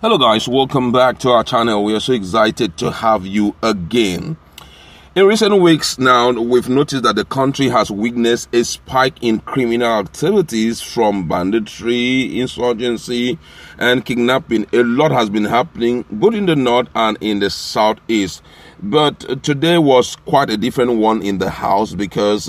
Hello guys, welcome back to our channel. We are so excited to have you again. In recent weeks now, we've noticed that the country has witnessed a spike in criminal activities from banditry, insurgency, and kidnapping. A lot has been happening both in the north and in the southeast. But today was quite a different one in the House because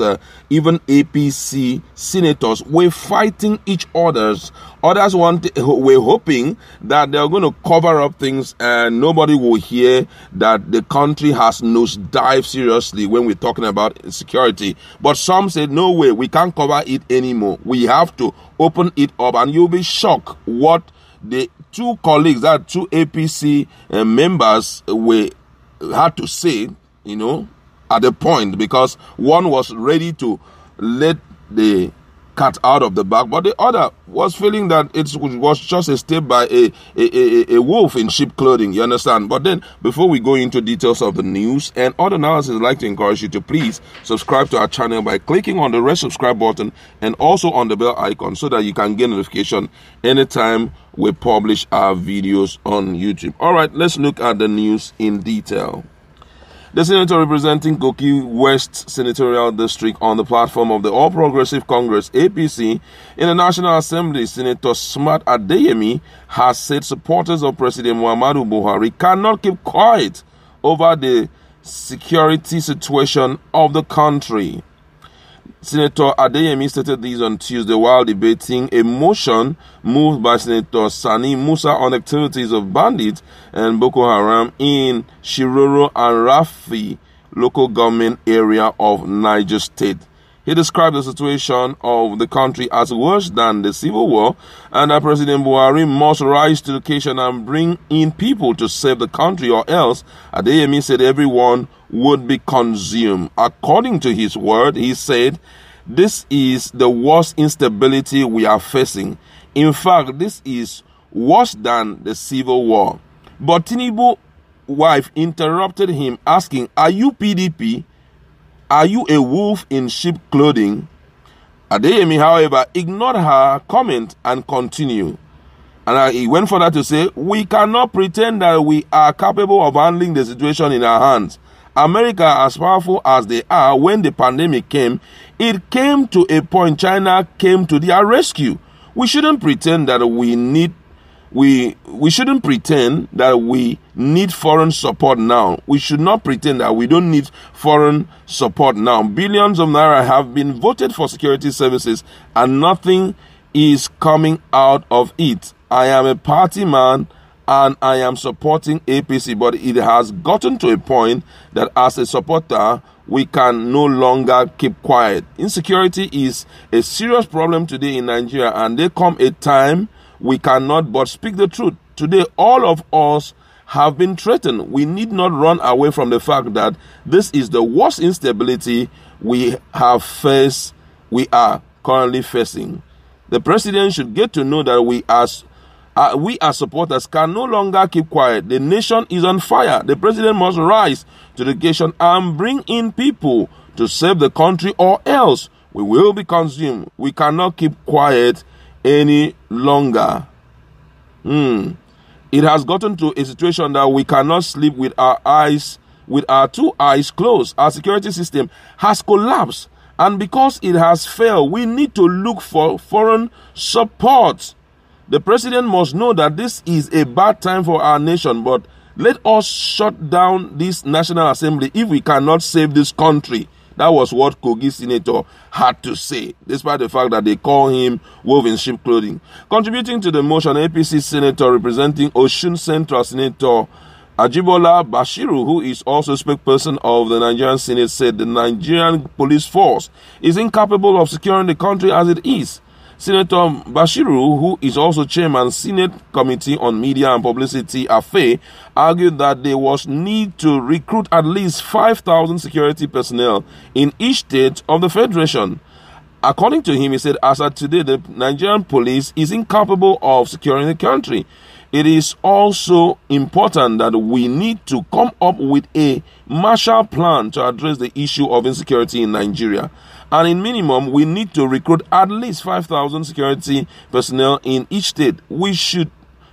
even APC senators were fighting each other's. Others were hoping that they're going to cover up things and nobody will hear that the country has nosedived seriously when we're talking about security. But some said, no way, we can't cover it anymore. We have to open it up, and you'll be shocked what the two colleagues, that two APC members had to say, at the point, because one was ready to let the cat out of the bag, but the other was feeling that it was just a step by a wolf in sheep clothing, you understand? But then, before we go into details of the news and other analysis, I'd like to encourage you to please subscribe to our channel by clicking on the red subscribe button and also on the bell icon so that you can get notification anytime we publish our videos on YouTube. All right, let's look at the news in detail. The senator representing Kogi West Senatorial District on the platform of the All Progressive Congress, APC, in the National Assembly, Senator Smart Adeyemi, has said supporters of President Muhammadu Buhari cannot keep quiet over the security situation of the country. Senator Adeyemi stated this on Tuesday while debating a motion moved by Senator Sani Musa on activities of bandits and Boko Haram in Shiroro and Rafi local government area of Niger State. He described the situation of the country as worse than the civil war and that President Buhari must rise to the occasion and bring in people to save the country, or else, Adeyemi said, everyone would be consumed. According to his word, he said, this is the worst instability we are facing. In fact, this is worse than the civil war. But Tinubu's wife interrupted him, asking, are you PDP? Are you a wolf in sheep clothing? Adeyemi, however, ignored her comment and continued. And he went further to say, we cannot pretend that we are capable of handling the situation in our hands. America, as powerful as they are, when the pandemic came, it came to a point China came to their rescue. We shouldn't pretend that we need foreign support now. We should not pretend that we don't need foreign support now. Billions of naira have been voted for security services and nothing is coming out of it. I am a party man and I am supporting APC, but it has gotten to a point that as a supporter, we can no longer keep quiet. Insecurity is a serious problem today in Nigeria, and there come a time we cannot but speak the truth. Today, all of us have been threatened. We need not run away from the fact that this is the worst instability we are currently facing. The president should get to know that we as supporters can no longer keep quiet. The nation is on fire. The president must rise to the occasion and bring in people to save the country, or else we will be consumed. We cannot keep quiet any longer. It has gotten to a situation that we cannot sleep with our two eyes closed. Our security system has collapsed, and because it has failed, we need to look for foreign support. The president must know that this is a bad time for our nation, but let us shut down this National Assembly if we cannot save this country. That was what Kogi senator had to say, despite the fact that they call him wolf in sheep clothing. Contributing to the motion, APC senator representing Osun Central, Senator Ajibola Bashiru, who is also spokesperson of the Nigerian Senate, said the Nigerian police force is incapable of securing the country as it is. Senator Bashiru, who is also chairman Senate Committee on Media and Publicity Affairs, argued that there was need to recruit at least 5,000 security personnel in each state of the federation. According to him, he said, as of today, the Nigerian police is incapable of securing the country. It is also important that we need to come up with a Marshall Plan to address the issue of insecurity in Nigeria. And in minimum, we need to recruit at least 5,000 security personnel in each state. We should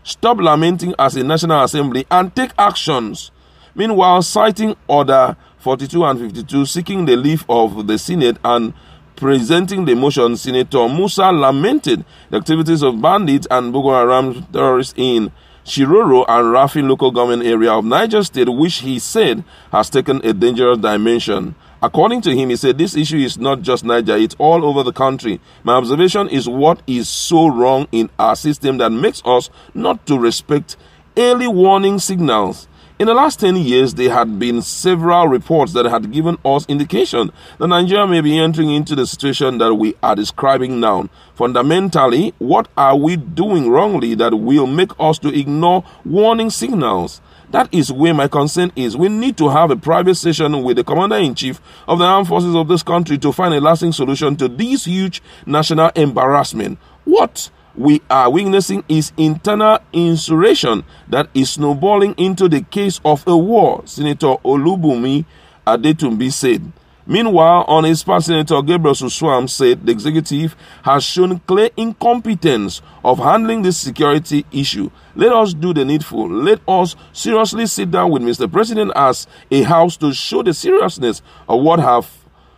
stop lamenting as a National Assembly and take actions. Meanwhile, citing Order 42 and 52, seeking the leave of the Senate and presenting the motion, Senator Musa lamented the activities of bandits and Boko Haram terrorists in Shiroro and Rafi local government area of Niger State, which he said has taken a dangerous dimension. According to him, he said this issue is not just Niger, it's all over the country. My observation is what is so wrong in our system that makes us not to respect early warning signals. In the last 10 years, there had been several reports that had given us indication that Nigeria may be entering into the situation that we are describing now. Fundamentally, what are we doing wrongly that will make us to ignore warning signals? That is where my concern is. We need to have a private session with the Commander-in-Chief of the Armed Forces of this country to find a lasting solution to this huge national embarrassment. What we are witnessing is internal insurrection that is snowballing into the case of a war, Senator Olubunmi Adetumbi said. Meanwhile, on his part, Senator Gabriel Suswam said the executive has shown clear incompetence of handling this security issue. Let us do the needful. Let us seriously sit down with Mr. President as a house to show the seriousness of what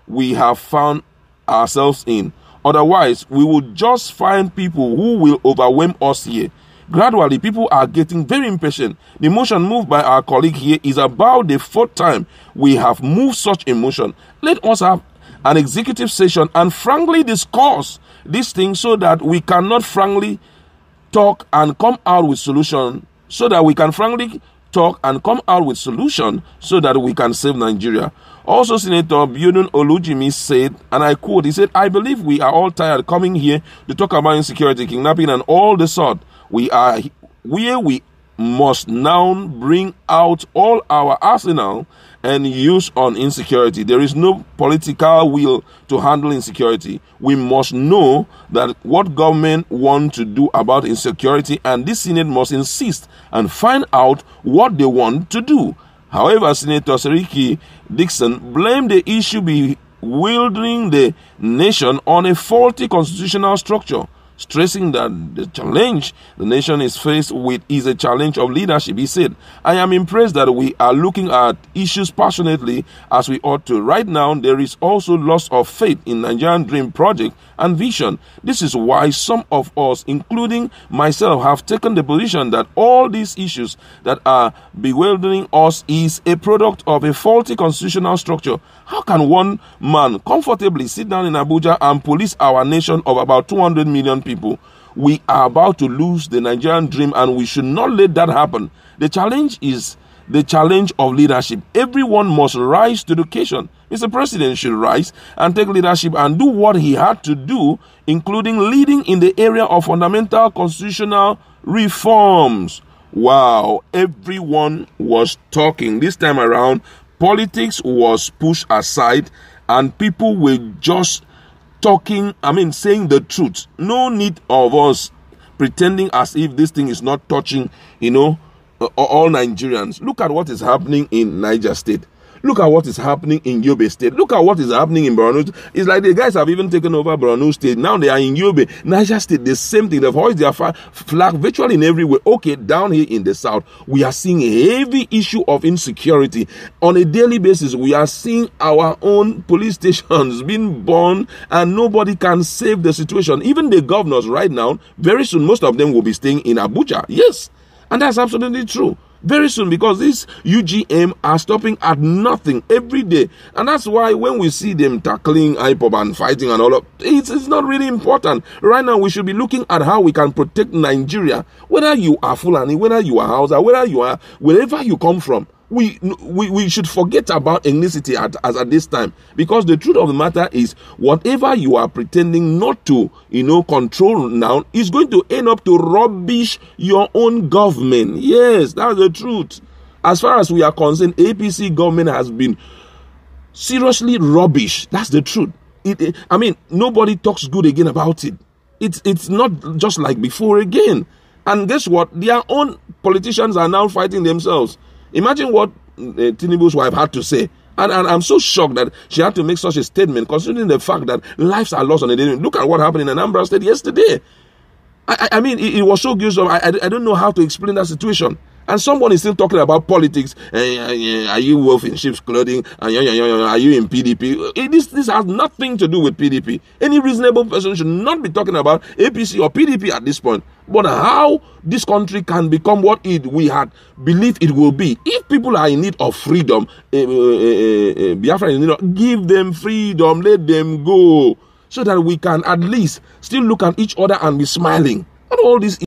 we have found ourselves in. Otherwise, we will just find people who will overwhelm us here. Gradually, people are getting very impatient. The motion moved by our colleague here is about the 4th time we have moved such a motion. Let us have an executive session and frankly discuss this thing so that we cannot frankly talk and come out with solution, so that we can frankly talk and come out with solution so that we can save Nigeria. Also, Senator Biodun Olujimi said, and I quote, he said, I believe we are all tired coming here to talk about insecurity, kidnapping and all the sort. We are where we must now bring out all our arsenal and use on insecurity. There is no political will to handle insecurity. We must know that what government want to do about insecurity, and this Senate must insist and find out what they want to do. However, Senator Seriki Dixon blamed the issue bewildering the nation on a faulty constitutional structure, stressing that the challenge the nation is faced with is a challenge of leadership. He said, I am impressed that we are looking at issues passionately as we ought to. Right now, there is also loss of faith in Nigerian Dream Project and vision. This is why some of us, including myself, have taken the position that all these issues that are bewildering us is a product of a faulty constitutional structure. How can one man comfortably sit down in Abuja and police our nation of about 200 million people? We are about to lose the Nigerian dream, and we should not let that happen. The challenge is the challenge of leadership. Everyone must rise to the occasion. Mr. President should rise and take leadership and do what he had to do, including leading in the area of fundamental constitutional reforms. Wow, everyone was talking. This time around, politics was pushed aside and people were just talking, saying the truth. No need of us pretending as if this thing is not touching, all Nigerians. Look at what is happening in Niger State. Look at what is happening in Yobe State. Look at what is happening in Borno. It's like the guys have even taken over Borno State. Now they are in Yobe. Niger State, the same thing. They've hoisted their flag virtually in every way. Okay, down here in the south, we are seeing a heavy issue of insecurity. On a daily basis, we are seeing our own police stations being burned and nobody can save the situation. Even the governors right now, very soon, most of them will be staying in Abuja. Yes, and that's absolutely true. Very soon, because these UGM are stopping at nothing every day. And that's why when we see them tackling IPOB and fighting and all of it's not really important. Right now, we should be looking at how we can protect Nigeria. Whether you are Fulani, whether you are Hausa, whether you are wherever you come from. We should forget about ethnicity at this time, because the truth of the matter is whatever you are pretending not to control now is going to end up to rubbish your own government. Yes, that's the truth. As far as we are concerned, APC government has been seriously rubbish. That's the truth. Nobody talks good again about it. It's not just like before again. And guess what? Their own politicians are now fighting themselves. Imagine what Tinubu's wife had to say. And I'm so shocked that she had to make such a statement, considering the fact that lives are lost on a daily. Look at what happened in Anambra State yesterday. I mean, it was so gruesome. I don't know how to explain that situation. And someone is still talking about politics. Are you wolf in sheep's clothing? Are you in PDP? This has nothing to do with PDP. Any reasonable person should not be talking about APC or PDP at this point. But how this country can become what we had believed it will be. If people are in need of freedom, Biafra is in need of, give them freedom, let them go. So that we can at least still look at each other and be smiling. Not all this